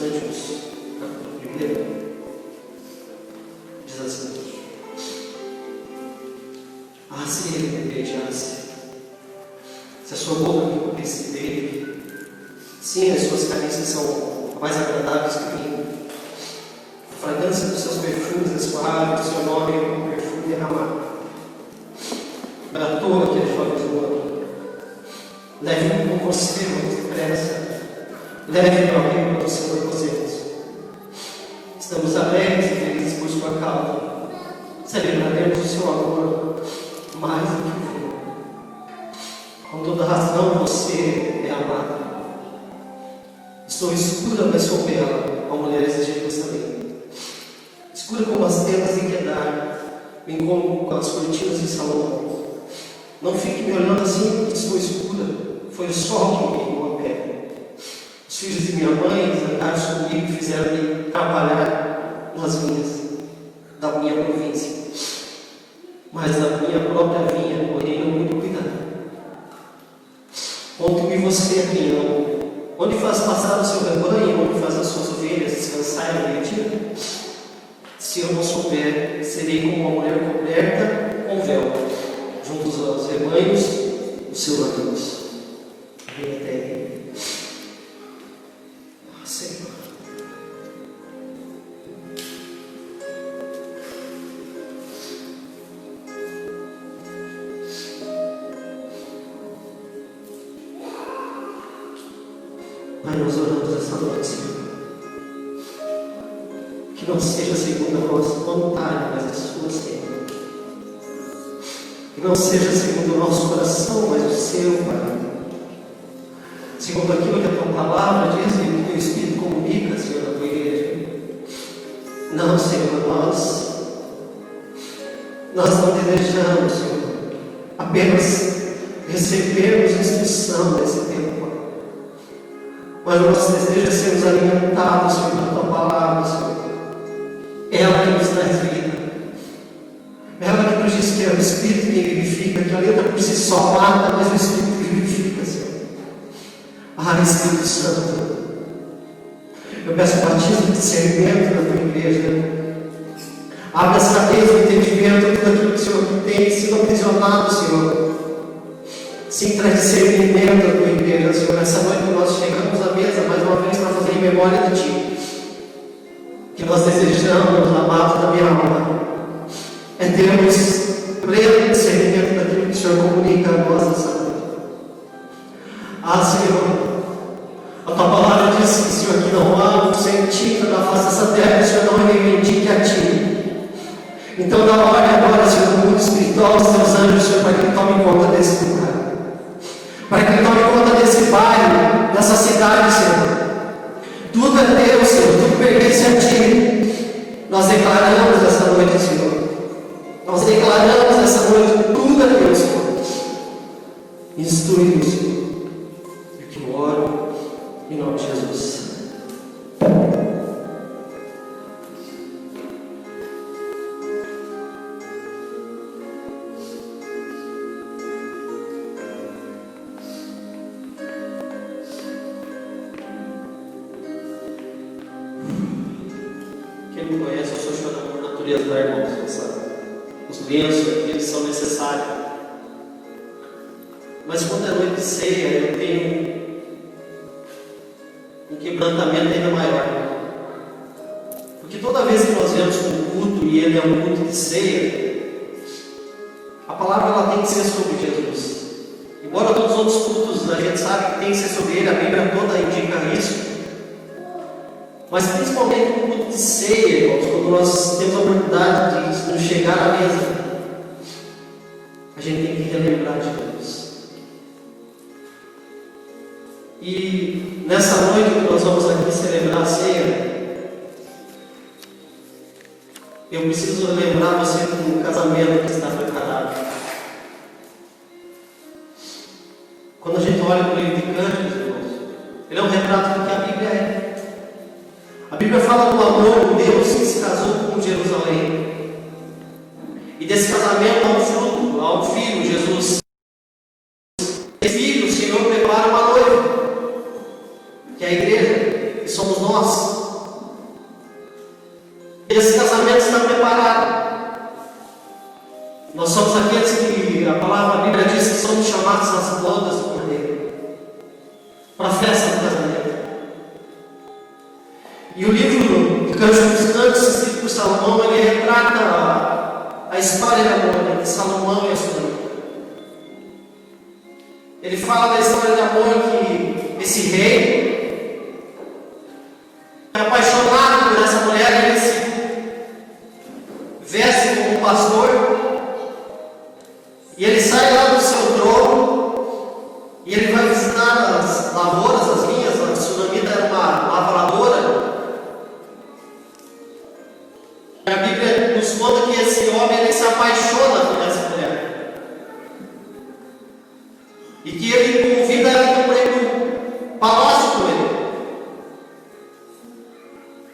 Tessalonicenses, capítulo 1, diz assim: se ele beijasse, se a sua boca me cobrisse dele, sim, as suas carícias são mais agradáveis que o vinho, a fragrância dos seus perfumes escoados, o seu nome é um perfume derramado. Para a toa que as jovens do mundo, leve-me com você muito depressa, leve-me ao rio do seu aposento. Estamos alegres e felizes por sua causa, celebraremos o seu amor mais do que o vinho. Com toda razão você é amada. Estou escura, mas sou bela, ó mulheres de Jerusalém. Escura como as tendas em Quedar, bem como com as cortinas de Salomão. Não fique me olhando assim, porque estou escura. Foi o sol que me queimou a pele. Os filhos de minha mãe, zangados comigo, fizeram-me trabalhar nas vinhas da minha província. Mas da minha própria vinha, olhei com muito cuidado. Conte-me você, Pinhão, onde faz passar o seu rebanho, onde faz as suas ovelhas descansarem no retiro? Se eu não souber, serei como uma mulher coberta com véu, juntos aos rebanhos dos seus amigos. Vem até ele. Senhor. Pai, nós oramos essa noite, Senhor. Que não seja segundo a nossa vontade, mas a sua, Senhor. Que não seja segundo o nosso coração, mas o seu, Pai. Segundo aquilo que a tua palavra diz e o teu Espírito comunica, Senhor, na tua igreja. Não, Senhor, nós não desejamos, Senhor, apenas recebermos instrução nesse tempo, Pai. Mas o nosso desejo é sermos alimentados, Senhor, pela tua palavra, Senhor. Ela que nos traz vida. Ela que nos diz que é o Espírito que vivifica, que a letra por si só mata, mas o Espírito que vivifica, Senhor. Espírito Santo, eu peço o batismo de discernimento da tua igreja. Abre as cabeças do entendimento de tudo aquilo que o Senhor tem sido aprisionado, Senhor. Sim, traz discernimento da tua igreja, Senhor. Essa noite nós chegamos à mesa, mais uma vez, para fazer em memória de Ti. Que nós desejamos, amados da minha alma, é termos pleno discernimento daquilo que o Senhor comunica a nós nessa noite. Senhor, a tua palavra diz que, Senhor, que não há um centímetro da face dessa terra, o Senhor não reivindique a Ti. Então, dá ordem agora, Senhor, no mundo espiritual, aos teus anjos, Senhor, para que Ele tome conta desse lugar. Para que Ele tome conta desse bairro, dessa cidade, Senhor. Tudo é Teu, Senhor, tudo pertence a Ti. Nós declaramos essa noite, Senhor. Nós declaramos essa noite, tudo é Teu, Senhor. Instrui-nos, Senhor. Eu oro em nome de Jesus. Quem me conhece, eu sou chorando por natureza, tá, irmãos? Os lenços aqui, eles são necessários. Mas quando é noite de ceia, eu tenho um quebrantamento ainda maior. Porque toda vez que nós vemos um culto e ele é um culto de ceia, a palavra ela tem que ser sobre Jesus. Embora todos os outros cultos a gente sabe que tem que ser sobre ele, a Bíblia toda indica isso. Mas principalmente no culto de ceia, irmãos, quando nós temos a oportunidade de nos chegar à mesa, a gente tem que relembrar de Deus. E nessa noite que nós vamos aqui celebrar a ceia, eu preciso lembrar você do casamento que está preparado. Quando a gente olha para o livro de Cânticos, irmãos, ele é um retrato do que a Bíblia é. A Bíblia fala do amor de Deus que se casou com Jerusalém. E desse casamento há um fruto, há um filho, Jesus. Esse filho, o Senhor prepara uma noiva, que é a igreja, que somos nós. esse casamento está preparado. Nós somos aqueles que a palavra, a Bíblia diz que somos chamados às bodas do Cordeiro, para a festa do casamento. E o livro de Cântico dos Cantos, escrito por Salomão, ele retrata a história de amor entre Salomão e a sua mulher. Ele fala da história de amor que esse rei, apaixonado por essa mulher, ele se veste como um pastor, e ele sai lá do seu trono, e ele vai visitar as lavouras, as vinhas. A Sunamita era uma lavradora. E a Bíblia nos conta que esse homem ele se apaixona por essa mulher, e que ele convida ela para ir para o palácio com ele.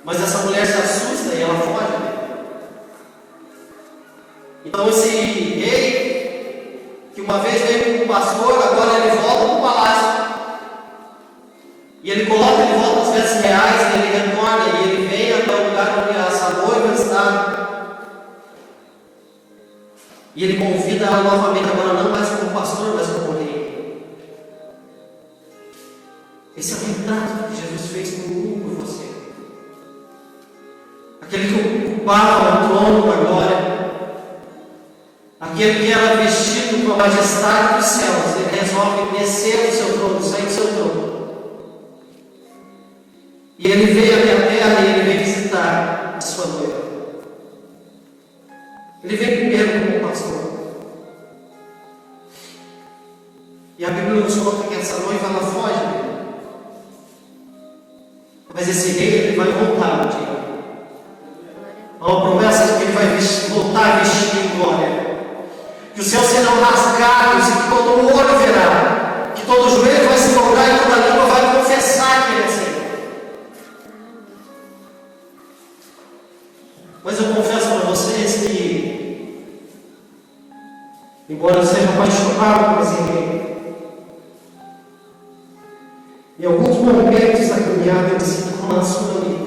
Mas essa mulher se assusta e ela foge dele. Então esse rei, que uma vez veio como pastor, agora ele volta para o palácio. E ele coloca de volta as vestes reais, e ele retorna, e ele vem até o lugar onde essa noiva está. E ele convida ela novamente, agora não mais como pastor, mas como rei. Esse é o retrato que Jesus fez por mim e por você. Aquele que ocupava o trono da glória. Aquele que era vestido com a majestade dos céus, ele resolve descer do seu trono, sair do seu trono. E ele veio à minha terra e ele veio visitar a sua noiva. Ele veio primeiro como pastor. E a Bíblia nos conta que essa noiva ela foge dele. Mas esse rei ele vai voltar um dia. Há uma promessa de que ele vai voltar vestido em glória. Que os céus serão rasgados e que todo olho verá, que todo joelho vai se dobrar e toda língua vai confessar que ele é Senhor. Mas eu confesso para vocês que, embora eu seja apaixonado por esse rei, em alguns momentos da caminhada eu me sinto como uma Sunamita.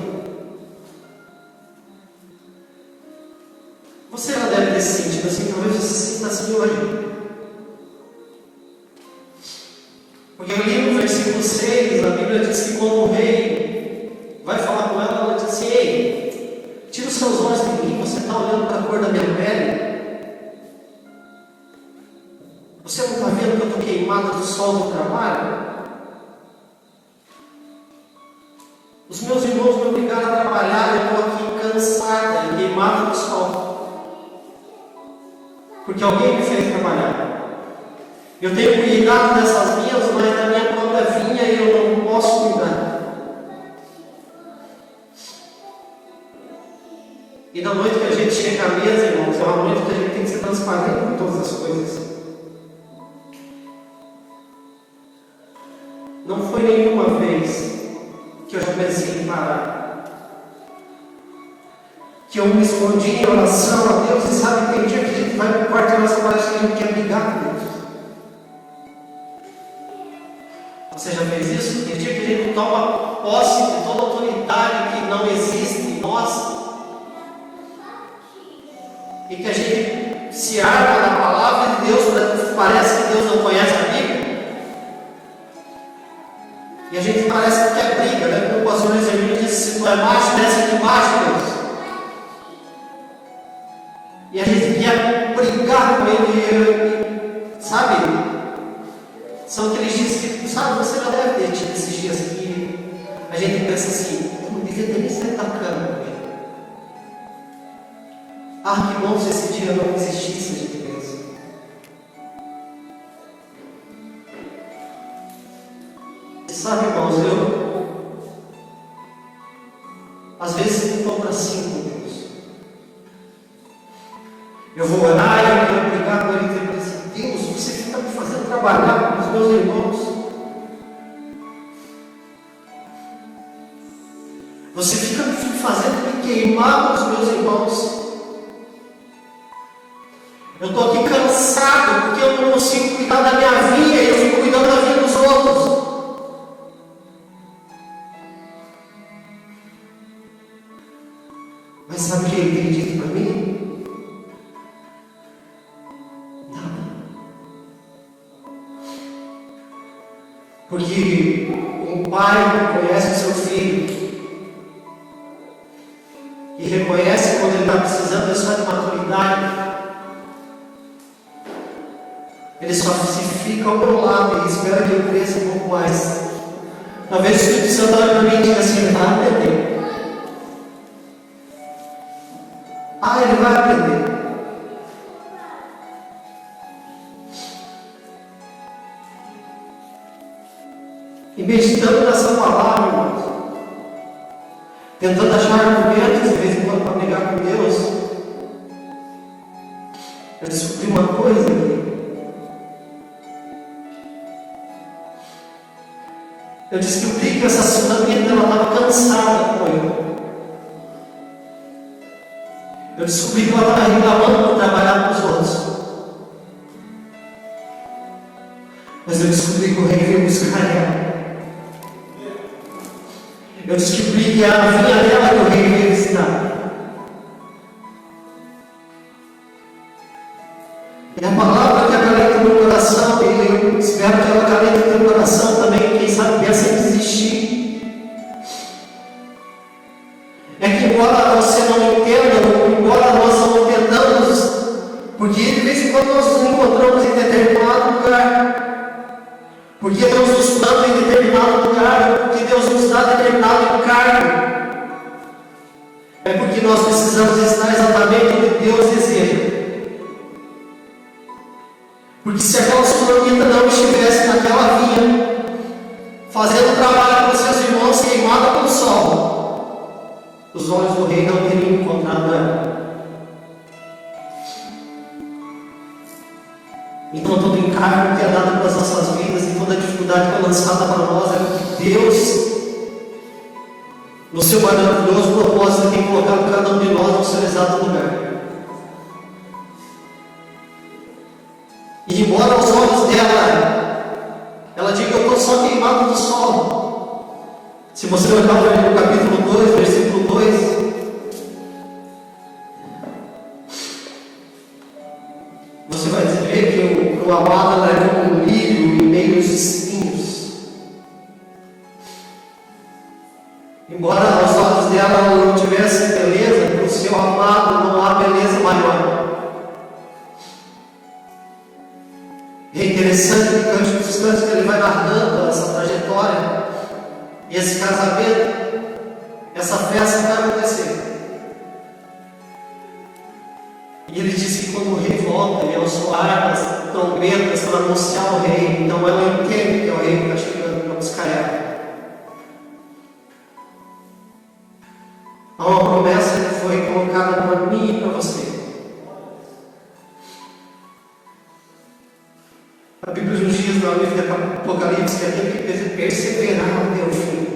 Você já deve ter se sentido assim, talvez você se sinta assim hoje. Porque eu li no versículo 6, a Bíblia diz que quando o rei vai falar com ela, ela diz assim: ei, tira os seus olhos de mim, você está olhando para a cor da minha pele? Você não está vendo que eu estou queimada do sol do trabalho? Os meus irmãos me obrigaram a trabalhar, eu estou aqui cansada e queimada do sol. Porque alguém me fez trabalhar. Eu tenho cuidado dessas vinhas, mas da minha própria vinha eu não posso cuidar. E na noite que a gente chega à mesa, irmãos, é uma noite que a gente tem que ser transparente com todas as coisas. Não foi nenhuma vez que eu já pensei em parar. Que eu me escondi em oração a Deus, e sabe, tem dia que a gente vai para o quarto de oração, parece que a gente quer brigar com Deus. Você já fez isso? Tem dia que a gente toma posse de toda autoridade que não existe em nós, e que a gente se arma na palavra de Deus, parece que Deus não conhece a Bíblia, e a gente parece que quer briga, né? Como o pastor Ezequiel disse: se tu é macho, desce aqui embaixo, Deus. E a gente quer brigar com ele, sabe? São aqueles dias que, sabe, você já deve ter tido esses dias que a gente pensa assim: eu não devia ter nem saído da cama com ele. Ah, que bom se esse dia não existisse, a gente pensa. E sabe, irmãos, às vezes eu estou para cima com Deus. Eu vou orar e eu quero brigar com ele e dizer assim: Deus, você fica me fazendo trabalhar com os meus irmãos. Você fica me fazendo me queimar com os meus irmãos. Eu estou aqui cansado porque eu não consigo cuidar da minha vida e eu fico cuidando da vida dos outros. Mas sabe o que ele tem dito para mim? Nada. Porque um pai conhece o seu filho e reconhece quando ele está precisando só de maturidade. Ele só se fica ao meu lado e espera que eu cresça um pouco mais. Talvez o Espírito Santo olhe para mim e diga assim: vai aprender. Ele vai aprender. E meditando nessa palavra, irmãos, tentando achar argumentos de vez em quando para brigar com Deus, eu descobri uma coisa aqui. Eu descobri que essa sunamita estava cansada com eu. Eu descobri que ela estava reclamando por trabalhar com os outros. Mas eu descobri que o rei veio buscar ela. Eu descobri que ela vinha dela que o rei veio visitar. E a palavra que acalenta o meu coração, e eu espero que ela acalente o teu coração também, quem sabe pensa em desistir. É que embora você não entenda, ou embora nós não entendamos, porque de vez em quando nós nos encontramos em determinado lugar, porque Deus nos manda em determinado lugar, porque Deus nos dá determinado cargo, é porque nós precisamos estar exatamente onde Deus deseja. Porque se aquela sunamita não estivesse naquela vinha, fazendo trabalho com seus irmãos queimada pelo sol, os olhos do rei não teriam encontrado ela. Então todo encargo que é dado para as nossas vidas e toda dificuldade que é lançada para nós é porque Deus, no seu maravilhoso propósito, tem colocado cada um de nós no seu exato lugar. E embora aos olhos dela, ela diga: eu estou só queimado do sol. Se você olhar no capítulo 2, versículo 2, você vai ver que o amado ela é como um lírio em meio aos espinhos. Embora aos olhos dela não tivesse beleza, para o seu amado não há beleza maior. É interessante que durante os instantes que ele vai narrando essa trajetória e esse casamento, essa festa vai acontecer. E ele diz que quando o rei volta, ele ao soar as trombetas para anunciar o rei, então ela entende que é o rei que está chegando para buscar ela. Há uma promessa que foi colocada para mim e para você. A Bíblia nos diz no livro de Apocalipse que aquele que perseverar até o fim.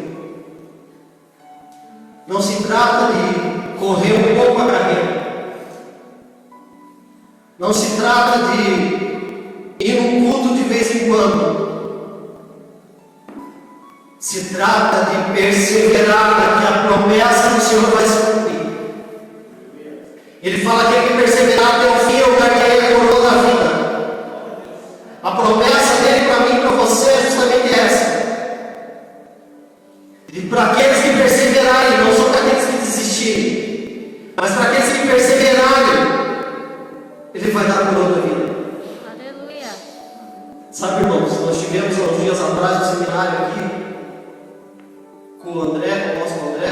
Não se trata de correr um pouco a carreira. Não se trata de ir num culto de vez em quando. Se trata de perseverar, que a promessa do Senhor vai se cumprir. Ele fala que aquele que perseverar até o fim é o lugar que ele coroa da vida. A promessa dele para mim e para você é justamente essa. E para aqueles que perseverarem, não só para aqueles que desistirem, mas para aqueles que perseverarem, ele vai dar a coroa da vida. Aleluia. Sabe, irmãos, nós tivemos há uns dias atrás um seminário aqui com o André, com o nosso André,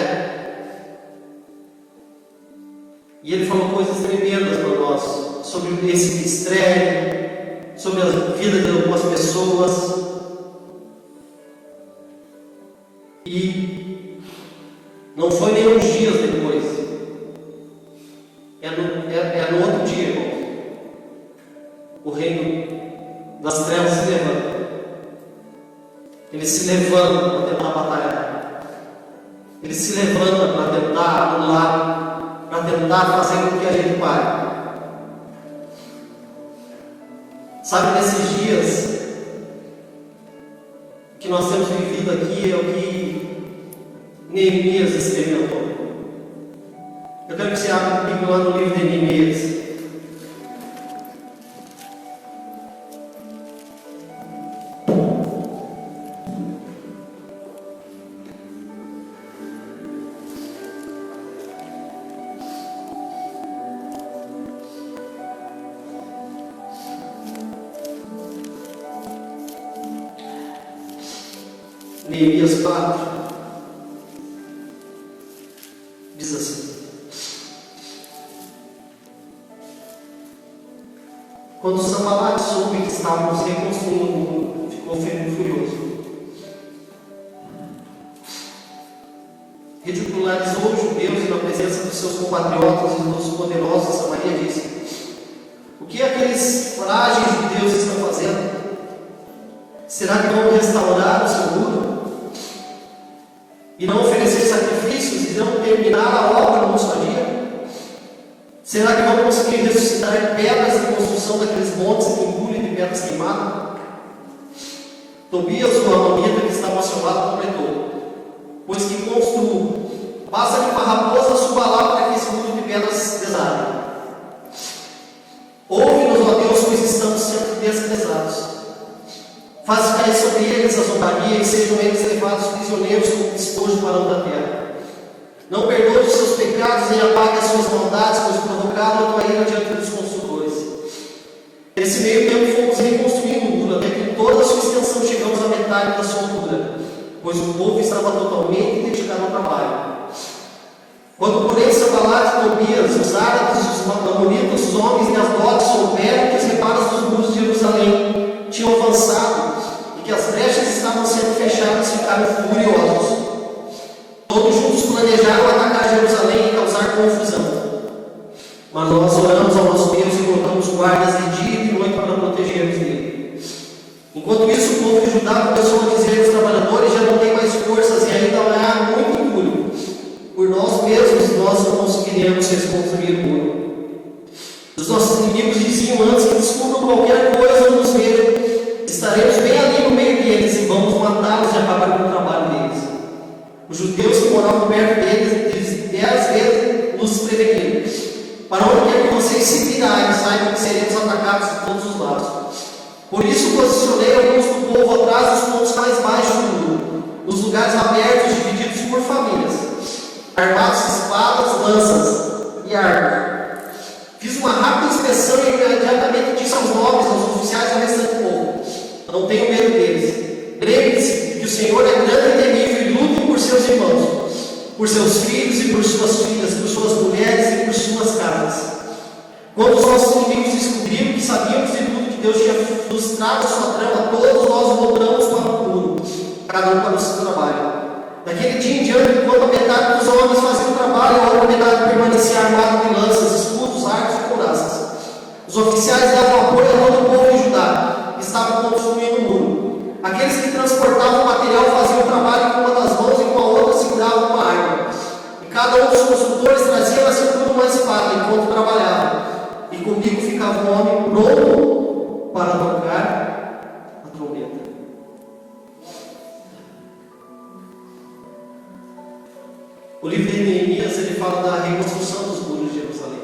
e ele falou coisas tremendas para nós sobre esse ministério, sobre a vida de algumas pessoas. E não foi nem uns dias depois, é no outro dia, irmão. O reino das trevas se levanta. Ele se levanta para tentar batalhar. Ele se levanta para tentar anular, para tentar fazer com que a gente pare. Sabe, nesses dias que nós temos vivido aqui, é o que Neemias experimentou. Eu quero que você abra comigo lá no livro de Neemias. Neemias 4 diz assim: quando Sanbalat soube que estávamos reconstruindo o muro, ficou furioso. Ridicularizou os judeus e na presença dos seus compatriotas e dos poderosos de Samaria disse: o que aqueles frágeis judeus estão fazendo? Será que vão restaurar o seu muro? E não oferecer sacrifícios e não terminar a obra num só dia? Será que vão conseguir ressuscitar pedras de construção daqueles montes de entulho e de pedras queimadas? Tobias, o amonita que estava ao seu lado, completou: pois que construo, basta que uma raposa suba lá para que esse muro de pedras desabe. Ouve-nos, ó Deus, pois estamos sendo desprezados. Faz cair sobre eles a zombaria e sejam eles levados prisioneiros como despojo para o da terra. Não perdoe os seus pecados nem apague as suas maldades, pois provocaram a tua ira diante dos construtores. Nesse meio tempo fomos reconstruindo o muro, até que em toda a sua extensão chegamos à metade da sua altura, pois o povo estava totalmente dedicado ao trabalho. Quando, porém, Sanbalat e Tobias, os árabes, os amonitas, os homens e as dotes souberam que os reparos dos muros de Jerusalém tinham avançado e que as brechas estavam sendo fechadas, ficaram furiosos. Todos juntos planejaram atacar Jerusalém e causar confusão. Mas nós oramos ao nosso Deus e colocamos guardas de dia e de noite para protegermos dele. Enquanto isso, o povo de Judá começou a dizer aos trabalhadores: já não tem mais forças e ainda há muito entulho. Por nós mesmos, nós não conseguiremos reconstruir o muro. Os nossos inimigos diziam: antes que descubram qualquer coisa nos vejam, estaremos bem ali no meio deles e vamos matá-los e acabar com o trabalho deles. Os judeus que moravam perto deles 10 vezes nos preveniram: para onde quer que vocês se virarem, saibam que seremos atacados de todos os lados. Por isso posicionei alguns do povo atrás dos pontos mais baixos do muro, nos lugares abertos divididos por famílias, armados de espadas, lanças e arcos. Fiz uma rápida inspeção e imediatamente disse aos nobres, aos oficiais e ao restante do povo: não tenho medo deles. Lembre-se que o Senhor é grande e temível e lutem por seus irmãos, por seus filhos e por suas filhas, por suas mulheres e por suas casas. Quando os nossos inimigos descobriram que sabíamos de tudo que Deus tinha frustrado a sua trama, todos nós voltamos para o muro, cada um para o seu trabalho. Daquele dia em diante, enquanto a metade dos homens fazia o trabalho, a outra metade permanecia armada de lanças, escudos, arcos e couraças. Os oficiais davam apoio a todo o povo de Judá, que estavam construindo o muro. Aqueles que transportavam o material faziam o trabalho com uma das mãos e com a outra seguravam uma arma. E cada um dos construtores trazia na cintura uma espada enquanto trabalhava. E comigo ficava um homem pronto para tocar a trombeta. O livro de Neemias, ele fala da reconstrução dos muros de Jerusalém.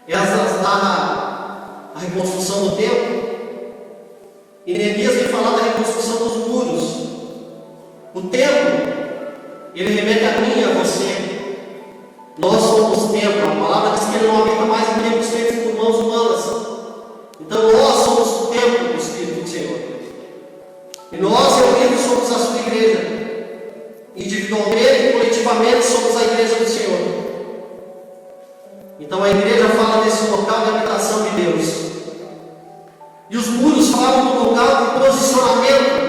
Esdras narra a reconstrução do templo, e Neemias vem falar da reconstrução dos muros. O templo, ele remete a mim e a você. Nós somos o templo. A palavra diz que ele não habita mais em templos feitos por mãos humanas. Então nós somos o templo do Espírito do Senhor. E nós, reunidos, somos a sua igreja. Individualmente e coletivamente somos a igreja do Senhor. Então a igreja fala desse local de habitação de Deus. E os muros falam do local de posicionamento.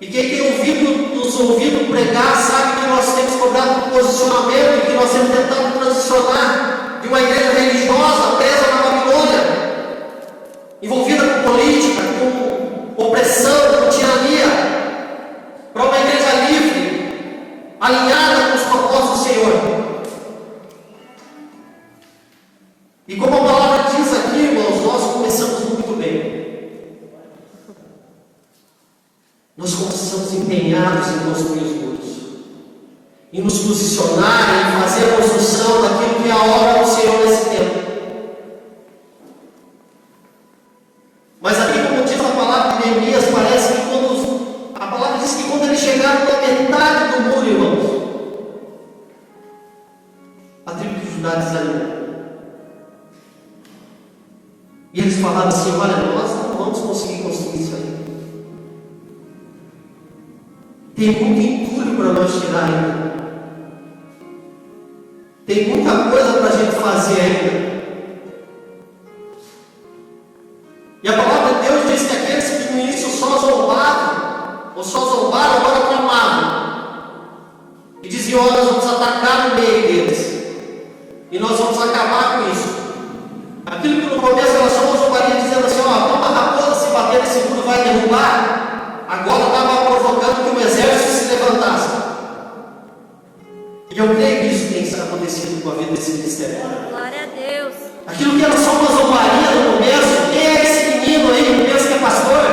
E quem tem nos ouvido pregar sabe que nós temos cobrado um posicionamento e que nós temos tentado transicionar de uma igreja religiosa presa na Babilônia, envolvida com política, com opressão, com tirania, para uma igreja livre, alinhada com os propósitos do Senhor. E como a palavra diz aqui, irmãos, nós começamos muito bem. Nós começamos empenhados em construir os muros. em nos posicionar, em fazer a construção daquilo que é a obra do Senhor nesse tempo. Mas aqui, como diz a palavra de Neemias, parece que a palavra diz que quando eles chegaram na metade do muro, irmãos, a tribo de Judá desanimou. E eles falaram assim: olha, nós não vamos conseguir construir isso aí. Tem muito entulho para nós tirar ainda. Tem muita coisa para a gente fazer ainda. E a palavra de Deus diz que aqueles que no início só zombaram, agora clamavam. E diziam: olha, nós vamos atacar no meio deles. E nós vamos acabar com isso. Aquilo que no começo elas só zombaria, dizendo assim: ó, como a raposa se bater nesse muro vai derrubar, agora estava provocando que o exército se levantasse. E eu creio que isso tem acontecido com a vida desse ministério. Glória a Deus. Aquilo que era só uma zombaria no começo, quem é esse menino aí que pensa que é pastor?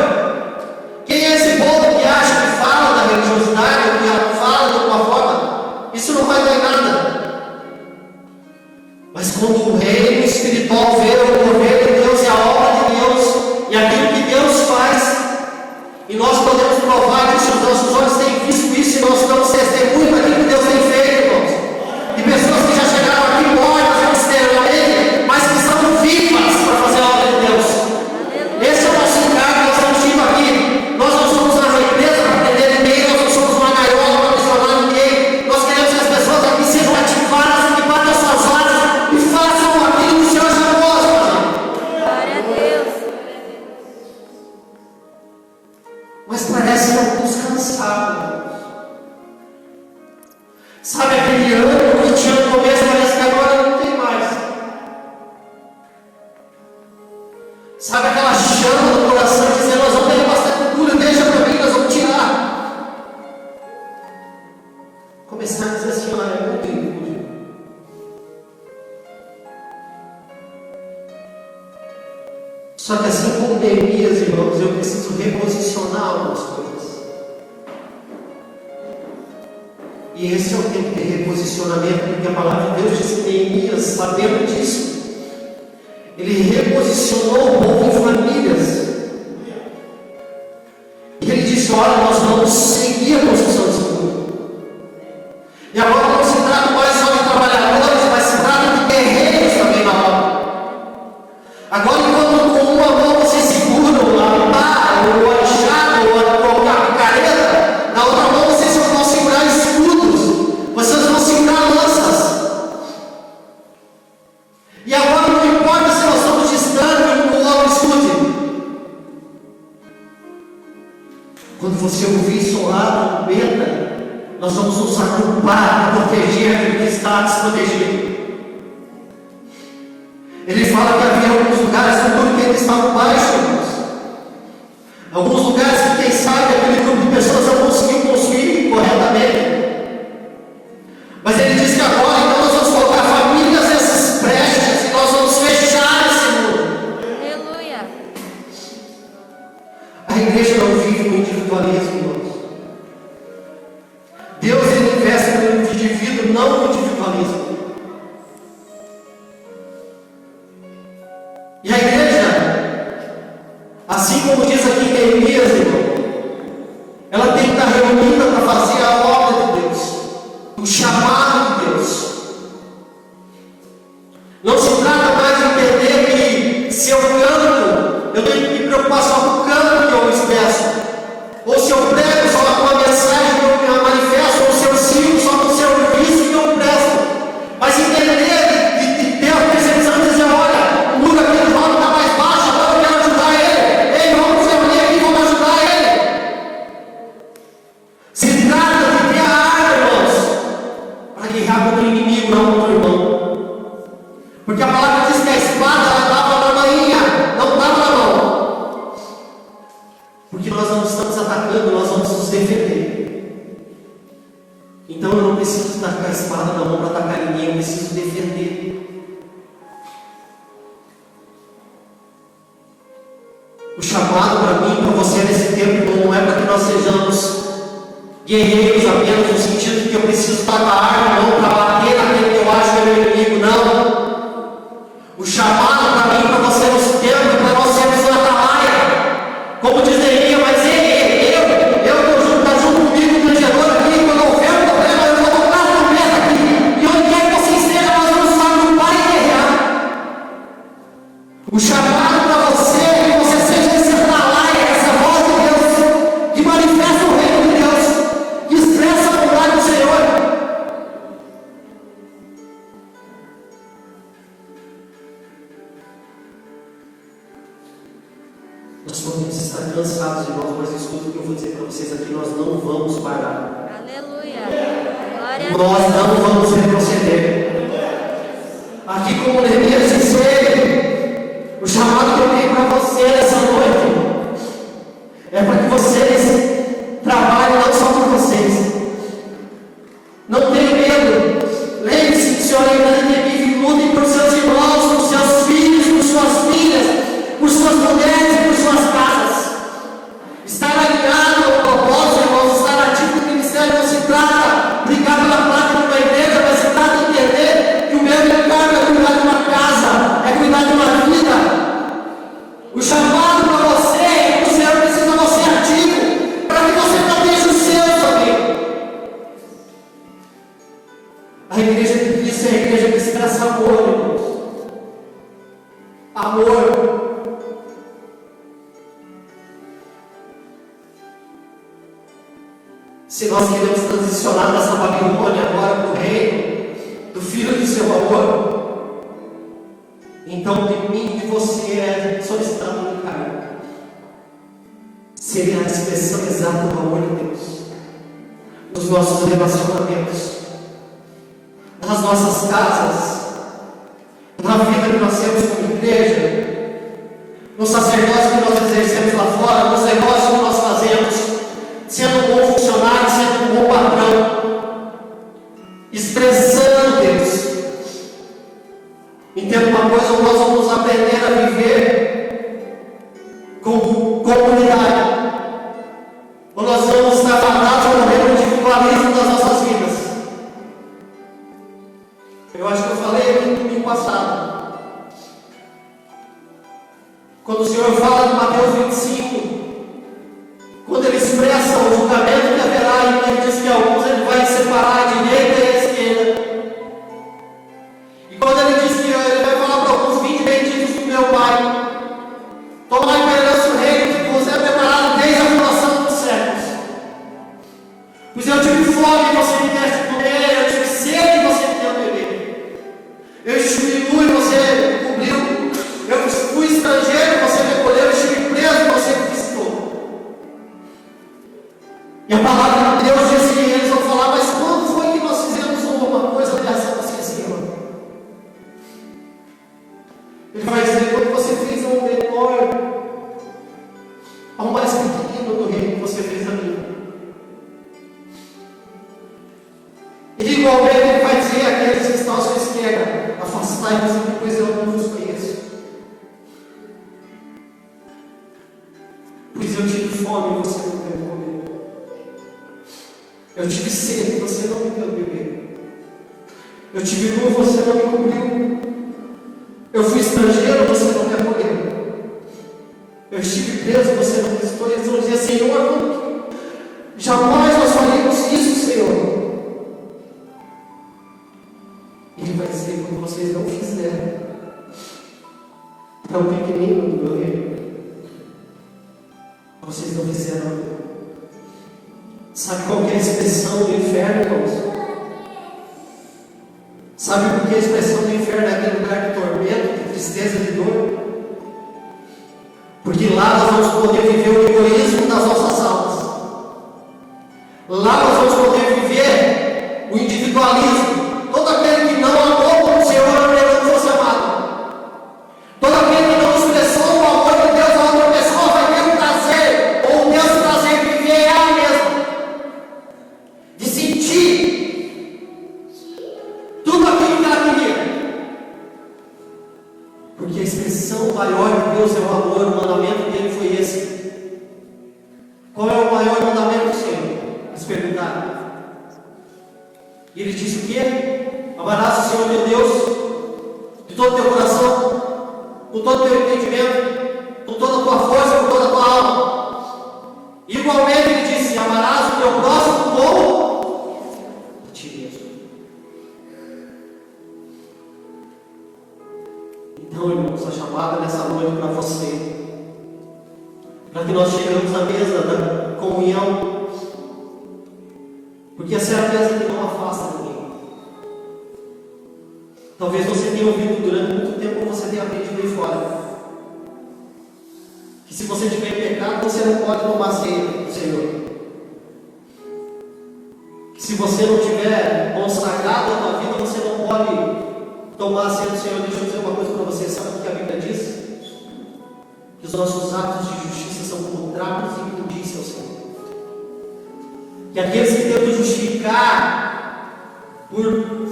Quem é esse povo que acha que fala da religiosidade, ou que fala de alguma forma? Isso não vai dar em nada. Mas quando o reino espiritual vê o poder de Deus e a obra de Deus, e aquilo que Deus faz, e nós podemos provar que os nossos olhos têm visto isso, e nós damos testemunho daquilo que Deus tem feito, irmãos. E pessoas que já chegaram aqui mortas exteriormente, mas que são vivas para fazer a obra de Deus. Esse é o nosso encargo, nós estamos vindo aqui. Nós não somos uma represa para prender ninguém, nós não somos uma gaiola para pressionar ninguém. Nós queremos que as pessoas aqui sejam ativadas e que batam as suas asas e façam aquilo que o Senhor chamou a fazer. Glória a Deus. Mas parece que alguns cansados. Sabe aquele ânimo que tinha no começo, parece que agora não tem mais. Sabe aquela chama no coração dizendo: nós vamos ter bastante cultura, deixa para mim, nós vamos tirar. Começar a dizer assim: olha, é muito inútil. Só que assim como Neemias, irmãos, eu preciso reposicionar algumas coisas. E esse é o tempo de reposicionamento, porque a palavra de Deus diz que Neemias, sabendo disso, ele reposicionou o povo em famílias. E ele disse: olha, nós vamos seguir a construção desse muro. E agora não se trata mais só de trabalhadores, mas se trata de guerreiros também na obra. Agora, enquanto com uma mão vocês seguram a pá, ou a enxada, ou a picareta, na outra mão vocês vão segurar escudos, vocês vão segurar lanças. E agora não importa se nós estamos distantes um do outro, escute. Quando você ouvir soar a trombeta, nós vamos nos agrupar para proteger aquilo que está desprotegido. Ele fala que havia alguns lugares no mundo que eles estavam baixos, irmãos. Alguns lugares que, quem sabe, aquele grupo de pessoas não conseguiu construir corretamente. Mas ele diz que agora, então, nós vamos colocar famílias nessas brechas e nós vamos fechar esse muro. Aleluia. A igreja não vive no individualismo, irmãos. Deus, ele investe no indivíduo, não no individualismo. E a igreja, assim como diz aqui em Neemias, irmão, ela tem que estar reunida para fazer a obra de Deus, o chamado de Deus. Não se trata mais de entender que se eu canto, eu tenho que me preocupar só com o canto que eu expresso, ou se eu prego só com a mensagem que eu manifesto, ou se eu sirvo só com o serviço que eu presto. Mas entender e ter a percepção de dizer: olha, o muro aqui do lado está mais baixo, agora eu quero ajudar ele. Ei, vamos se reunir aqui, vamos ajudar ele. Se trata de ter a arma, irmãos, para guerrear contra o inimigo, não contra o irmão. Porque a palavra diz que a espada estava na manhinha, não estava na mão. Porque nós não estamos atacando, nós vamos nos defender. Então eu não preciso estar com a espada na mão para atacar ninguém, eu preciso defender. O chamado para mim e para você nesse tempo não é para que nós sejamos guerreiros apenas, no sentido de que eu preciso estar com a vocês aqui, nós não vamos parar. Aleluia. Glória a Nós Deus. não vamos retroceder. Aqui, como Neemias disse, o chamado que eu tenho para você nessa noite é para que vocês trabalhem não só por vocês. Não tenham medo. Lembre-se que o Senhor é grande e lutem por seus irmãos, por seus filhos, por suas filhas, por suas mulheres e por suas casas. Estar alinhado ao propósito, irmãos, estar ativo no ministério não se trata de brigar pela placa de uma igreja, mas se trata de entender que o meu encargo é cuidar de uma casa, é cuidar de uma vida. O chamado para você é que o Senhor precisa de você ativo, para que você proteja os seus, amigo. A igreja de Cristo é a igreja que expressa amor, irmãos. Amor. Se nós queremos transicionar dessa Babilônia agora para o reino do Filho do seu amor, então de mim e de você é solicitar um caminho. Seria a expressão exata do amor de Deus nos nossos relacionamentos, nas nossas casas, na vida que nós temos como igreja, no sacerdócio que nós exercemos lá fora, nos negócios que nós fazemos, sendo um bom funcionário, sendo um bom patrão, expressando Deus. Entenda uma coisa, nós vamos aprender a viver com comunidade, ou nós vamos estar fadados a morrer no individualismo das nossas vidas. Eu acho que eu falei aqui no domingo passado, quando o Senhor fala de Mateus 25, quando ele expressa o julgamento que haverá, e ele diz que alguns ele vai separar a direita e a esquerda. E quando ele diz que ele vai falar para alguns: vinde benditos do meu Pai, tomai para herança o reino que vos é preparado desde a fundação dos séculos. Pois eu tive fome e você me deste comer, eu tive sede e você me deu beber. Eu estive nu e você me cobriu. Eu fui estrangeiro e você me acolheu. Eu estive preso e você me visitou. E a palavra de Deus diz que eles vão falar: mas quando foi que nós fizemos uma coisa dessa para você, Senhor? Ele vai dizer: quando você fez ao menor, ao mais pequeno do reino, você fez a mim. E igualmente ele vai dizer àqueles que estão à sua esquerda: afastai-vos de mim, pois eu não vos conheço. Pois eu tive fome e você não deu comer. Eu tive sede e você não me deu beber. Eu tive nu e você não me cobriu. Eu fui estrangeiro e você não me acolheu. Eu estive preso e você não me visitou. E eles vão dizer: Senhor, jamais nós faríamos isso, Senhor. Ele vai dizer: quando vocês não fizeram para o pequenino do meu reino, vocês não fizeram a mim. Sabe qual que é a expressão do inferno, irmãos? Sabe por que a expressão do inferno é aquele lugar de tormento, de tristeza, de dor? Porque lá nós vamos poder viver o egoísmo das nossas almas. Lá nós vamos poder viver o individualismo. Todo aquele que não amou como o Senhor não fosse amado. Todo aquele que não expressou o amor de Deus a outra pessoa vai ter um prazer, ou o Deus prazer de viver é a mesma. De sentir tudo aquilo que ela queria. Porque a expressão maior de Deus é o amor. O mandamento dele foi esse. Qual é o maior mandamento do Senhor? Eles perguntaram. E ele disse o quê? Amarás o Senhor teu Deus de todo o teu coração, com todo o teu entendimento, com toda a tua força, com toda a tua alma. Igualmente ele disse: amarás o teu próximo como a ti mesmo. Então, irmãos, a chamada nessa noite para você, para que nós chegamos à mesa da comunhão, porque essa é a mesa que não afasta ninguém. Talvez você tenha ouvido durante muito tempo, ou você tenha aprendido aí fora, que se você tiver em pecado, você não pode tomar ceia do Senhor. Se você não tiver consagrado a tua vida, você não pode tomar a ceia do Senhor. Deixa eu dizer uma coisa para você. Sabe o que a Bíblia diz? Que os nossos atos de justiça são como trapos de imundícia ao Senhor. Que aqueles que tentam justificar por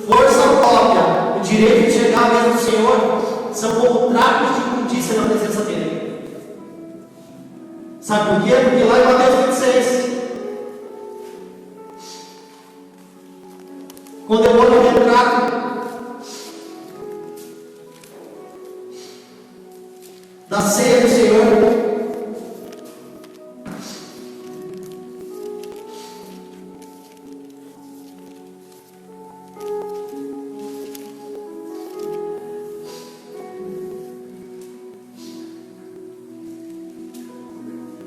força própria o direito de chegar à mesa do Senhor são como trapos de imundícia na presença dele. Sabe por quê? Porque lá em Mateus 26, quando eu olho o retrato da ceia do Senhor,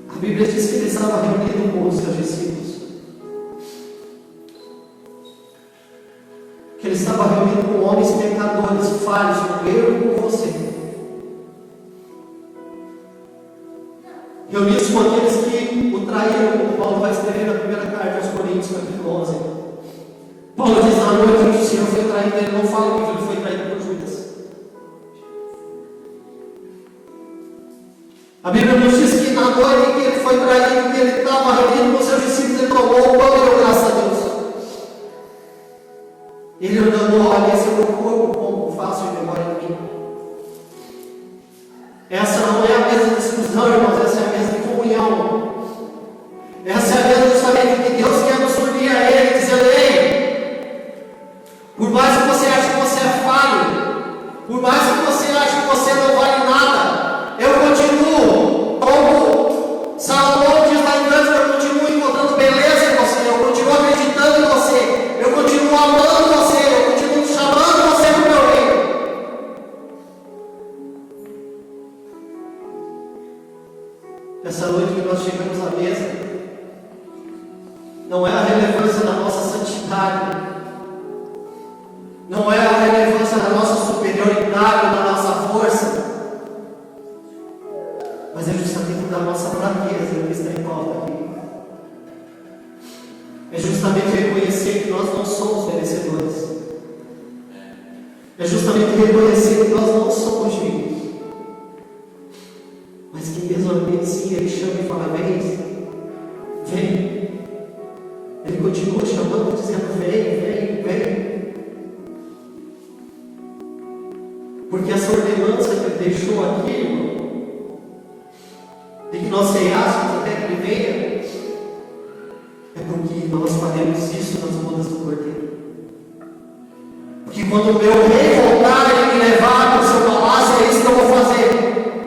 a Bíblia diz que ele estava reunido com os seus discípulos, que ele estava reunido com homens pecadores, falhos, como eu e com você, reunidos com aqueles que o traíram, como Paulo vai escrever na primeira carta aos Coríntios, capítulo 11. Paulo diz: na noite em que o Senhor foi traído, ele não fala que ele foi traído por Judas. A Bíblia nos diz que na noite em que ele foi traído, que ele estava reunido com seus discípulos, ele tomou o pão e deu graças a Deus. Ele ordenou: olha, esse é o meu corpo, como faço em memória de mim. Essa não é a mesa de discussão, irmãos, essa é a mesa de comunhão. Essa é a mesa justamente que Deus quer nos unir a Ele, dizendo: ei, por mais que você ache que você é falho, por mais que você ache que você não vale nada, eu continuo, como Salomão diz lá em Cantos, eu continuo encontrando beleza em você, eu continuo acreditando em você, eu continuo amando você, eu continuo chamando você para o meu reino. Essa noite que nós chegamos à mesa, não é a relevância da nossa santidade, não é a relevância da nossa superioridade, da nossa força, mas é justamente da nossa fraqueza que está em pauta aqui. É justamente reconhecer que nós não somos merecedores. É justamente reconhecer que nós não somos dignos. Mas que mesmo assim Ele chama e fala: vem, vem. Ele continua chamando, dizendo: vem, vem, vem. Porque essa ordenança que Ele deixou aqui, irmão, de que nós ceiássemos até que Ele venha, é porque nós faremos isso nas bodas do Cordeiro. Porque quando o meu rei voltar e me levar para o seu palácio, é isso que eu vou fazer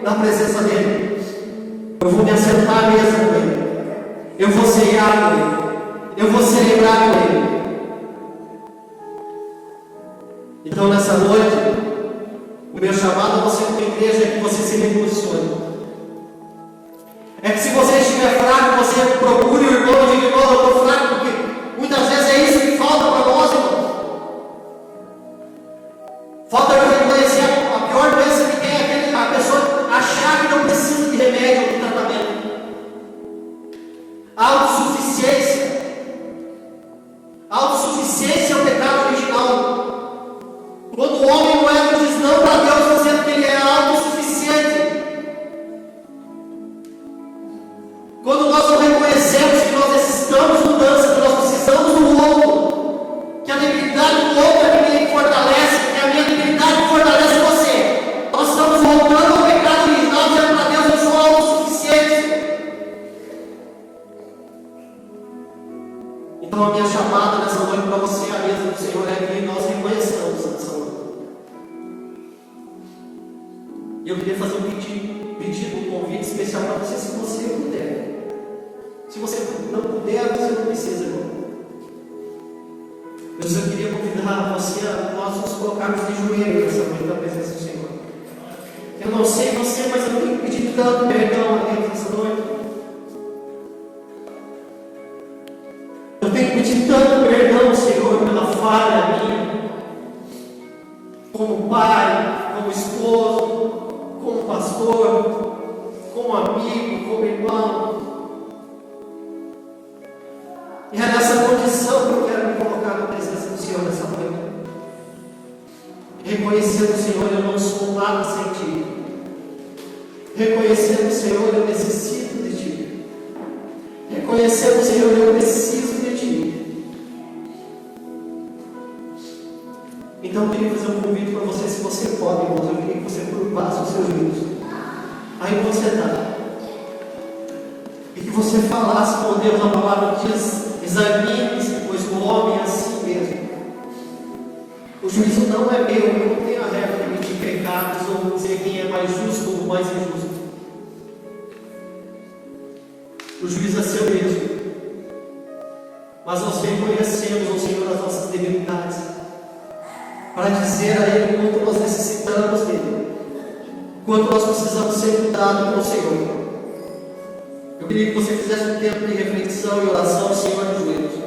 na presença dele. Eu vou me assentar à mesa com ele, eu vou ceiar com ele, eu vou celebrar com ele. Então nessa noite, o meu chamado a você como igreja é que você se reposicione. É que se você estiver fraco, você procure o irmão e diga: irmão, eu estou fraco, porque muitas vezes é isso que falta para nós, irmão. Falta de reconhecer a pior doença que tem, é a pessoa achar que não precisa de remédio ou de tratamento. Autossuficiência. Autossuficiência é o pecado original. Quando o homem não diz não para Deus, dizendo que ele é autossuficiente. Quando nós não reconhecemos que nós necessitamos de mudança, que nós precisamos do outro, que a debilidade do outro é que me fortalece, que a minha debilidade fortalece você, nós estamos voltando ao pecado original, dizendo para Deus: eu sou autossuficiente. Então a minha chamada nessa noite para você, a mesa do Senhor, é que nós reconheçamos essa noite. E eu queria fazer um pedido, um convite especial para você, se você puder. Se você não puder, você não precisa, irmão. Eu só queria convidar você a nós nos colocarmos de joelhos nessa noite na presença do Senhor. Eu não sei você, mas eu tenho pedido tanto perdão a Deus nessa noite. Eu tenho pedido tanto perdão, Senhor, pela falha minha, como pai, como esposo, como pastor, como amigo, como irmão. E é nessa condição que eu quero colocar na presença do Senhor nessa noite. Reconhecendo, Senhor, eu não sou nada sem Ti. Reconhecendo, Senhor, eu necessito de Ti. Reconhecendo, Senhor, eu preciso de Ti. Então eu queria fazer um convite para você, se você pode, irmãos. Eu queria que você curvasse os seus joelhos. Aí você está. E que você falasse com Deus a palavra que diz: examine-se, pois o homem é assim mesmo. O juízo não é meu, eu não tenho a regra de emitir pecados ou dizer quem é mais justo ou mais injusto. O juízo é seu mesmo. Mas nós reconhecemos ao Senhor as nossas debilidades, para dizer a Ele o quanto nós necessitamos dele, quanto nós precisamos ser cuidados pelo Senhor. Eu queria que você fizesse um tempo de reflexão e oração ao Senhor de joelhos.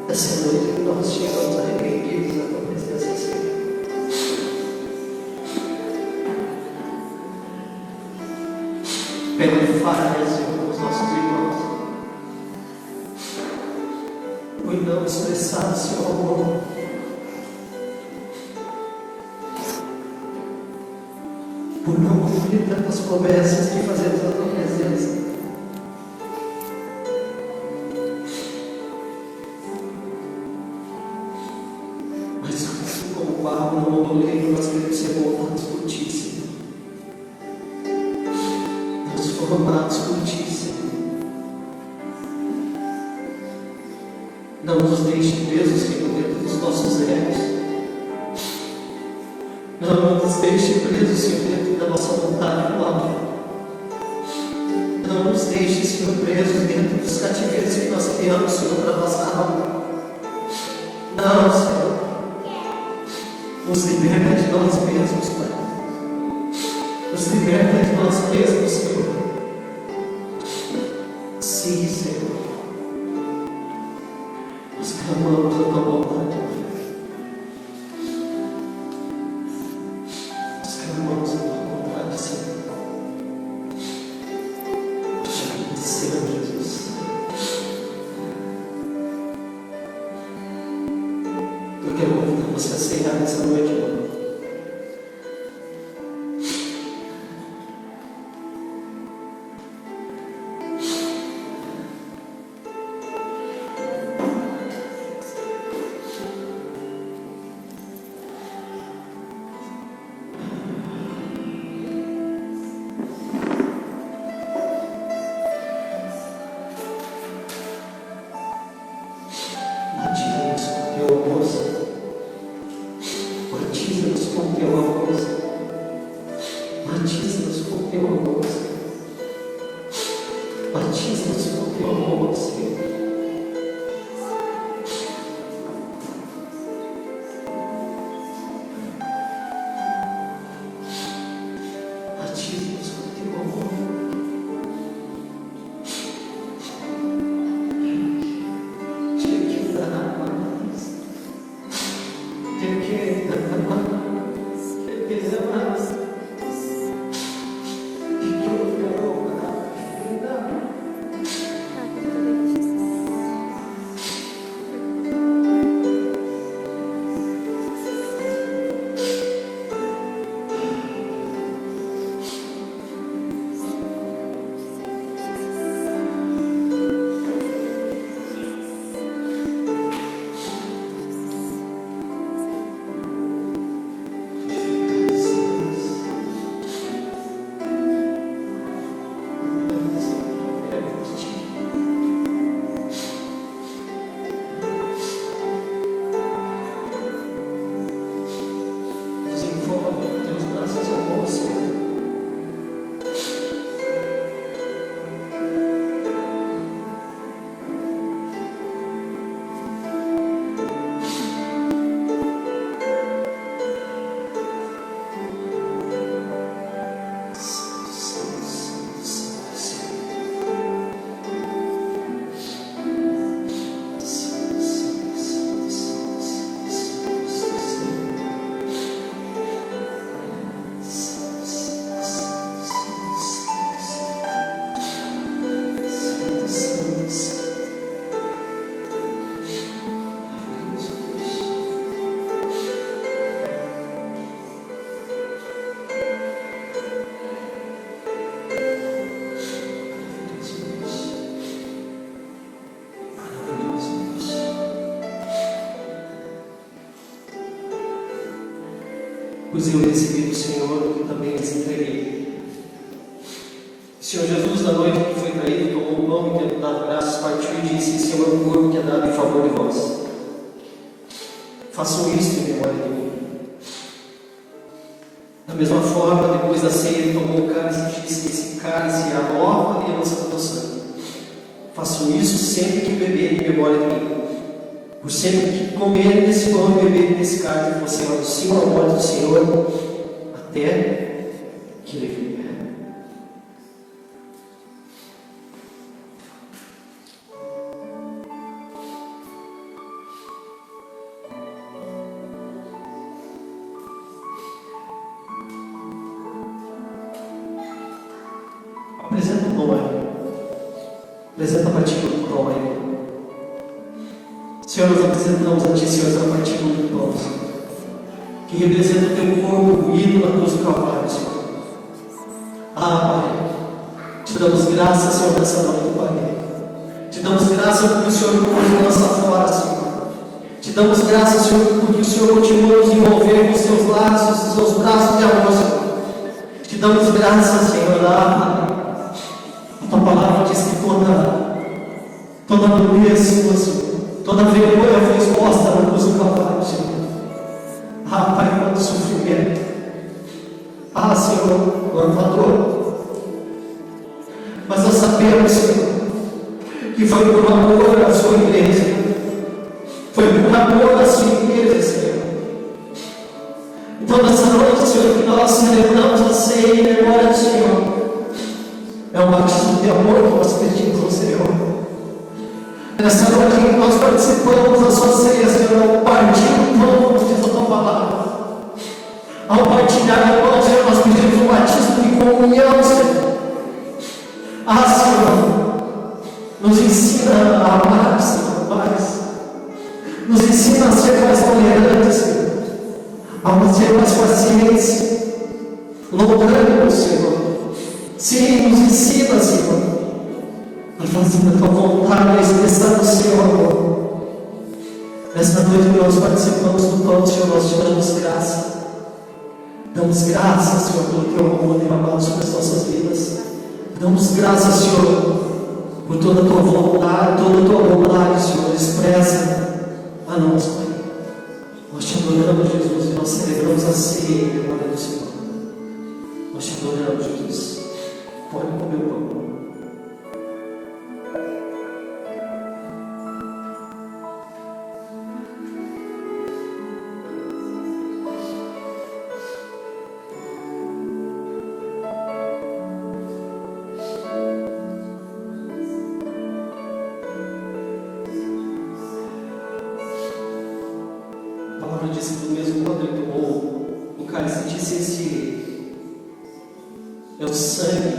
Essa noite nós chegamos arrependidos na tua presença, Senhor. Pela falha, Senhor, com os nossos irmãos, por não expressar o seu amor, por não cumprir tantas promessas que fazemos na tua presença. Como no livro, nós queremos ser moldados por Ti, Senhor. Transformados por Ti, Senhor. Não nos deixe presos, Senhor, dentro dos nossos erros. Não nos deixe presos, Senhor, dentro da nossa vontade própria. Não nos deixe, Senhor, presos dentro dos cativeiros que nós criamos, Senhor, para a nossa alma. Não, Senhor. Nos liberta de nós mesmos, Pai. Nos liberta de nós mesmos, Senhor. Sim, Senhor. Nós clamamos a tua bondade. Nós clamamos a tua bondade, Senhor. Nós te agradecemos, Jesus. Eu quero convidar você a ceiar nessa noite, irmão. Batiza-nos com teu amor, batiza-nos com teu amor, batiza-nos com teu amor, Senhor. Batiza-nos com teu amor. Te quero mais. Te quero mais. Pois eu recebi do Senhor e também lhes entreguei. O Senhor Jesus, na noite que foi traído, tomou o pão e, tendo dado graças, partiu e disse: esse é o meu corpo que é dado em favor de vós. Façam isto em memória de mim. Da mesma forma, depois da ceia, ele tomou o cálice e disse: esse cálice é a nova aliança do meu sangue. Façam isso sempre que beberem em memória de mim. Por sempre que comerem desse pão e beberem desse cálice, você anuncia a morte do Senhor até que Ele venha. Apresenta o pão aí. Apresenta a partícula do pão aí. Senhor, nós apresentamos a Ti, Senhor, essa partícula do pão, que representa o Teu corpo unido na cruz do Calvário, Senhor. Ah, Pai, Te damos graças, Senhor, nessa noite, Pai. Te damos graças porque o Senhor nos lança fora, Senhor. Te damos graças, Senhor, porque o Senhor continua nos envolver com os Teus laços, os Teus braços de amor, Senhor. Te damos graças, Senhor, Pai. A Tua palavra diz que toda doença, Senhor, toda vergonha foi exposta na cruz do Calvário, Senhor. Ah, Pai, quanto sofrimento. Ah, Senhor, quanta dor. Mas nós sabemos, Senhor, que foi por amor à Sua igreja. Foi por amor à Sua igreja, Senhor. Então, nessa noite, Senhor, que nós celebramos a ceia em memória do Senhor. É um batismo de amor que nós pedimos ao Senhor. Nessa noite que nós participamos da sua ceia, Senhor, ao partir do pão, como diz a tua palavra. Ao partilhar o pão, Senhor, nós pedimos um batismo de comunhão, Senhor. Senhor, nos ensina a amar, Senhor, mais. Nos ensina a ser mais tolerantes, Senhor. A ser mais pacientes. Longânimo, Senhor. Sim, nos ensina, Senhor, a fazer a tua vontade, a expressar o seu amor. Nesta noite que nós participamos do pão, Senhor, nós te damos graça. Damos graças, Senhor, pelo teu amor derramado sobre as nossas vidas. Damos graças, Senhor, por toda a tua vontade, toda a tua bondade, Senhor, expressa a nós, Pai. Nós te adoramos, Jesus, e nós celebramos a ceia em memória do Senhor. Nós te adoramos, Jesus. Pode comer o pão. A palavra diz que do mesmo quando ele tomou o cálice, disse: esse é o sangue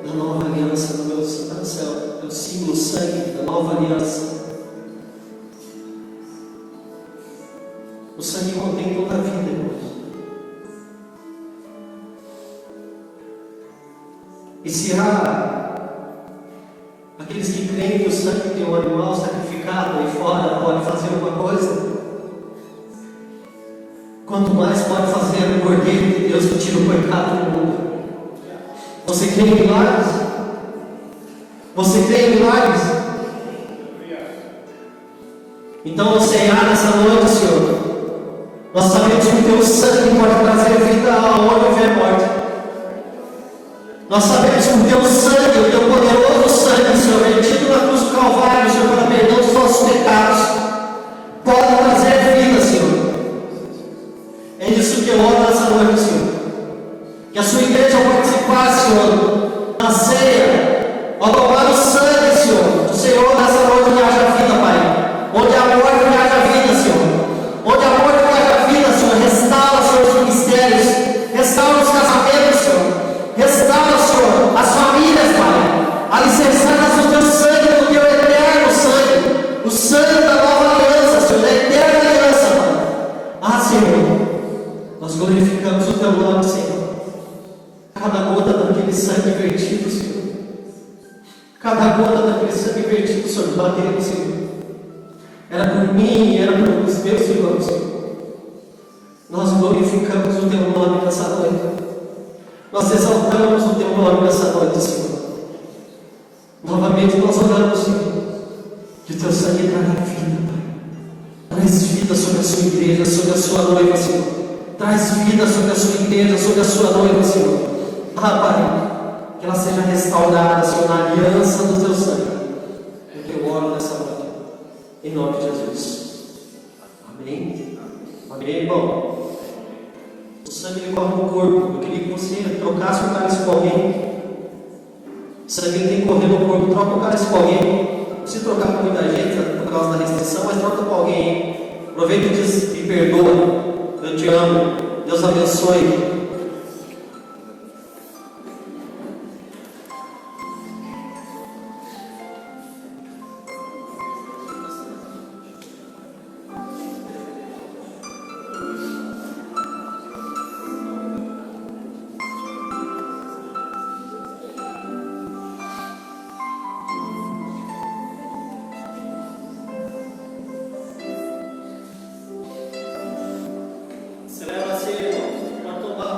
da nova aliança no meu céu, é o símbolo, o sangue da nova aliança. O sangue contém toda a vida, irmãos. E se há aqueles que creem que o sangue de um animal sacrificado aí fora pode fazer alguma coisa, quanto mais pode fazer o Cordeiro de Deus que tira o pecado do mundo. Você crê em milagres? Você crê em milagres? Então você há nessa noite, Senhor. Nós sabemos que o teu sangue pode trazer vida aonde houver morte. Nós sabemos que o teu sangue, o teu poderoso sangue, Senhor, vertido na cruz do Calvário, Senhor, para perdão dos nossos pecados, pode trazer vida, Senhor. É isso que eu oro nessa noite, Senhor. Que a sua igreja, ao participar, Senhor, na ceia, ao tomar o sangue, Senhor, do Senhor, nessa noite, onde haja vida, Pai. Onde há morte, onde haja vida, Senhor. Onde há morte, onde haja vida, Senhor. Restaura, Senhor, os ministérios. Restaura os casamentos, Senhor. Restaura, Senhor, as famílias, Pai. Alicerçadas no teu sangue, no teu eterno sangue. O sangue da nova aliança, Senhor, da eterna aliança, Pai. Senhor, nós glorificamos o teu nome, Senhor. Cada gota daquele sangue vertido, Senhor. Cada gota daquele sangue vertido sobre o madeiro, Senhor. Era por mim, era por os meus irmãos, Senhor. Nós glorificamos o teu nome nessa noite. Nós exaltamos o teu nome nessa noite, Senhor. Novamente nós oramos, Senhor, que o teu sangue traga vida, Pai. Traz vida sobre a sua igreja, sobre a sua noiva, Senhor. Traz vida sobre a sua igreja, sobre a sua noiva, Senhor. Pai, que ela seja restaurada, Senhor, na aliança do teu sangue. É o que eu oro nessa noite. Em nome de Jesus. Amém? Amém, irmão? O sangue ele corre no corpo. Eu queria que você trocasse o cálice com alguém. O sangue tem que correr no corpo. Troca o cálice com alguém. Não precisa trocar com muita gente por causa da restrição, mas troca com alguém. Aproveita e diz: me perdoa. Eu te amo. Deus abençoe. Celebra-se, irmão, para tomar.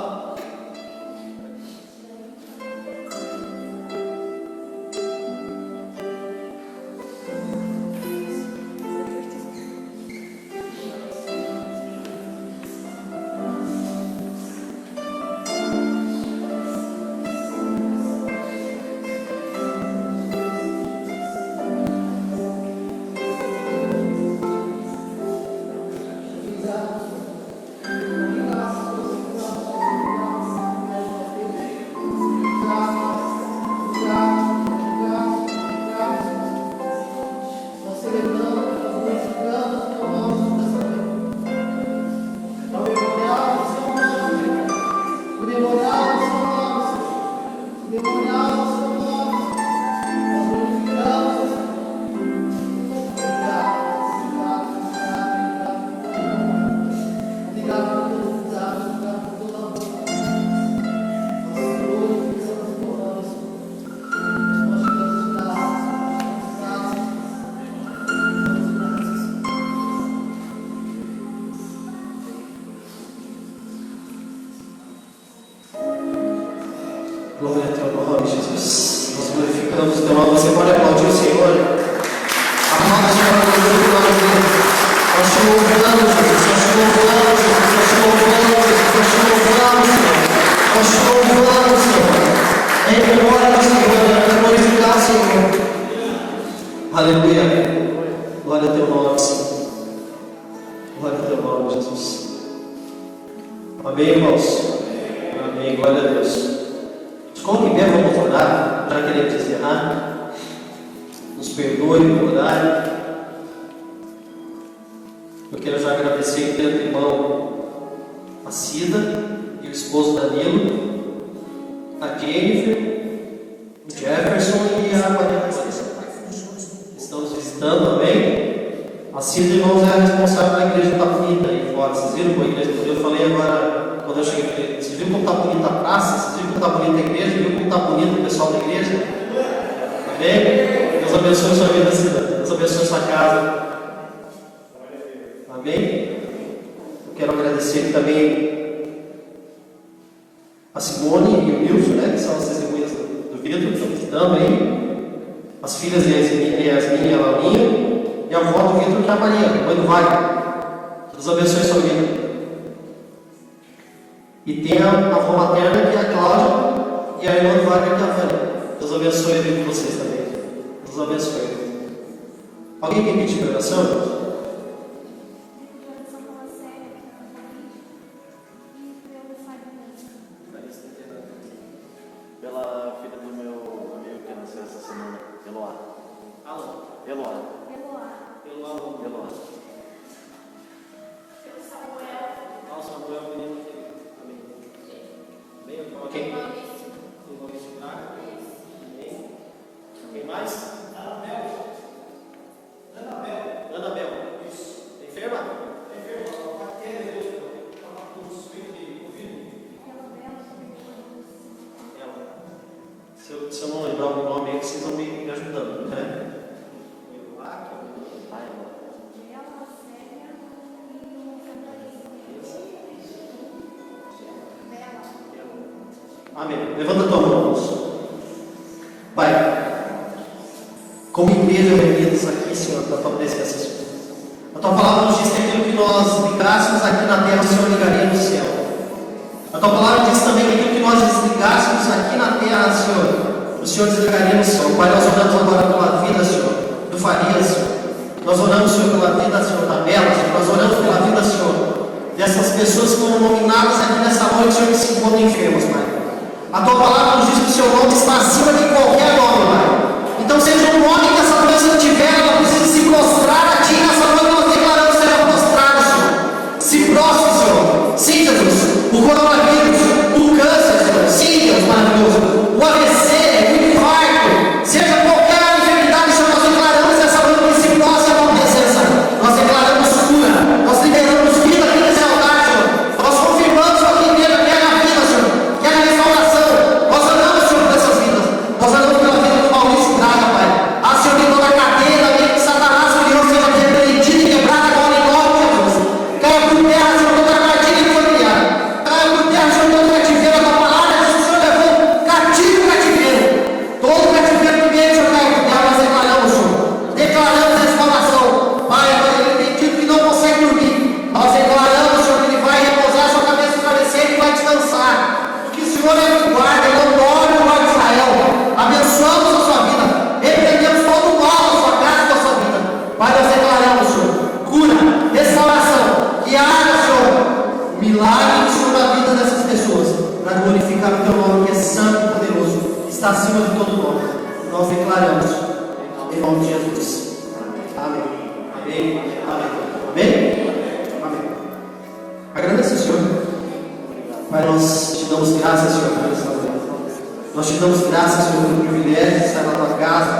nome. Você pode aplaudir o Senhor. Aplauda o Senhor pelo nome dele. Nós te louvamos, Jesus. Nós te louvamos, Jesus. Nós te louvamos, Jesus. Nós te louvamos, Senhor. Nós te louvamos, Senhor. Em memória do Senhor, para glorificar o Senhor. Aleluia. Glória ao teu nome, Senhor. Glória ao teu nome, Jesus. Amém, irmãos? Amém. Glória a Deus. Como que mesmo vamos orar? Já queremos encerrar. Nos perdoe pelo horário. Eu quero já agradecer o meu irmão, a Cida e o esposo Danilo, a Jennifer, o Jefferson e a Maria Teresa. Estamos visitando também. A Cida, irmãos, é a responsável da igreja da bonita aí fora. Vocês viram como a igreja? Eu falei agora, quando eu cheguei, falei, vocês viram como está bonita a praça? Vocês viram como está bonita a igreja? Viram como está bonito o pessoal da igreja? Amém? Deus abençoe sua vida, Cida. Deus abençoe sua casa. Amém? Eu quero agradecer também a Simone e o Nilson, né, que são as testemunhas do Vitor, que estão visitando aí. As filhas Yasmin e a Laurinha. E a avó do Vitor, que é a Maria, mãe do Wagner. Deus abençoe sua vida. E tem a avó materna, que é a Cláudia, e a irmã do Wagner, que é a Vânia. Deus abençoe a vida de vocês também. Deus abençoe. Alguém quer pedir para oração? Pela filha do meu amigo que nasceu essa semana, Eloá. Eloá. Pelo Samuel. Samuel, menino querido. Amém. Amém. Ok. Tem Maurício Braga. Amém. Quem mais? Anabel. Isso. Enferma? Enferma. Ela com suspeito de Covid. Se eu não lembrar o nome aí, vocês vão me ajudando, né? Amém. Levanta a tua mão, irmãos. Pai, como igreja reunidos aqui, Senhor, da tua presença, Senhor. A tua palavra nos diz que aquilo que nós ligássemos aqui na terra, o Senhor ligaria no céu. A tua palavra diz também que aquilo que nós desligássemos aqui na terra, Senhor, o Senhor desligaria no céu. Pai, nós oramos agora pela vida, Senhor, do Farias, Senhor. Nós oramos, Senhor, pela vida, Senhor, da Bela, Senhor. Nós oramos pela vida, Senhor, dessas pessoas que foram nominadas aqui nessa noite, Senhor, que se encontram enfermos, Pai. A tua palavra nos diz que o seu nome está acima de qualquer nome, Pai. Então, seja um nome que essa doença tiver, ela precisa se prostrar a ti. Nessa noite nós declaramos que será prostrado, Senhor. Se prostre, Senhor. Sim, Jesus. O coronavírus, o câncer, Senhor. Sim, Deus maravilhoso. O AVC, o infarto, seja qualquer enfermidade, Senhor, nós declaramos essa noite que se prostre a tua presença. Nós declaramos cura. Nós liberamos vida aqui nesse altar, Senhor. Nós confirmamos aqui mesmo que é a vida, Senhor. Que é a restauração. Nós oramos, Senhor, por essas vidas. Nós oramos pela vida do Maurício Braga, Pai. Ah, Senhor, que toda a cadeia da mente de Satanás, Senhor, seja repreendida e quebrada agora em nome de Jesus. Caia por terra, Senhor, toda a cartilha familiar. Caia por terra, Senhor, todo o cativeiro. A tua palavra diz que o Senhor levou cativo o cativeiro. Todo o cativeiro do meio, Senhor, caia por terra. Nós declaramos, Senhor. Declaramos a restauração. Pai, ele tem dito que não consegue dormir. Nós declaramos, Senhor, que ele vai repousar sua cabeça no travesseiro e vai descansar. Porque o Senhor é o que guarda, ele é o nome do Pai de Israel. Abençoamos a sua vida. Repreendemos todo o mal da sua casa e da sua vida. Pai, nós declaramos, Senhor, cura, restauração, que haja, Senhor, milagre, Senhor, na vida dessas pessoas, para glorificar o teu nome, que é santo e poderoso, que está acima de todo nome. Nós declaramos, em nome de Jesus. Amém. Amém. Amém. Amém. Amém. Agradeço, Senhor. Pai, nós te damos graças, Senhor, por essa manhã. Nós te damos graças, Senhor, pelo privilégio de estar na tua casa.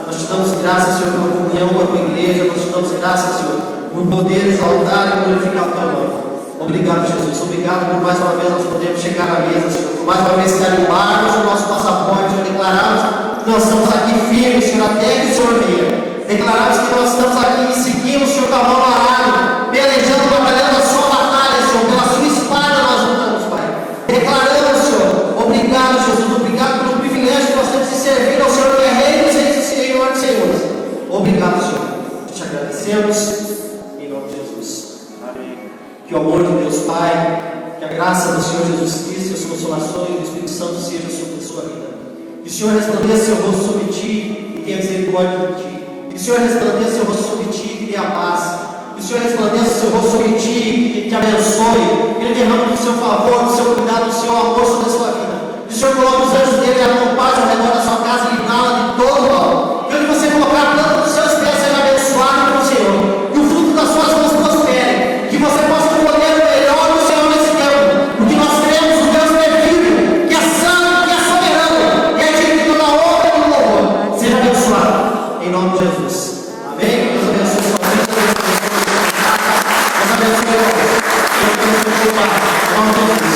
Nós te damos graças, Senhor, pela comunhão com a tua igreja. Nós te damos graças, Senhor, por poder exaltar e glorificar o teu nome. Obrigado, Jesus. Obrigado por mais uma vez nós podermos chegar à mesa, Senhor. Por mais uma vez carimbarmos o nosso passaporte, Senhor, declararmos que nós estamos aqui firmes, Senhor, até que o Senhor venha. Declaramos que nós estamos aqui e seguimos, Senhor, com a mão no arado, pelejando, batalhando a sua batalha, Senhor. Pela sua espada nós lutamos, Pai. Declaramos, Senhor, obrigado, Jesus. Obrigado pelo privilégio que nós temos de servir ao Senhor, que é Rei dos Reis. agradecemos em nome de Jesus. Amém. Que o amor de Deus Pai, que a graça do Senhor Jesus Cristo, as consolações do Espírito Santo sejam sobre a sua vida. Que o Senhor resplandeça seu rosto sobre ti e tenha misericórdia de ti. Que o Senhor resplandeça seu rosto sobre ti e dê a paz. Que o Senhor resplandeça seu rosto sobre ti e te abençoe. Que Ele derrame do seu favor, do seu cuidado, do seu amor sobre a sua vida. Que o Senhor coloque os anjos dele e a paz ao redor da sua casa e livrá-la de todo mal. Que onde você colocar a planta dos seus pés seja abençoado pelo Senhor. Que o fruto das suas mãos prospere. Que você possa colher o melhor do Senhor nesse tempo. Porque nós cremos no Deus que é vivo, que é santo, que é soberano, e é digno de toda honra e todo louvor. Seja abençoado. Em nome de Jesus. Amém? Deus abençoe sua vida. Deus abençoe. Deus abençoe. Em nome de Jesus.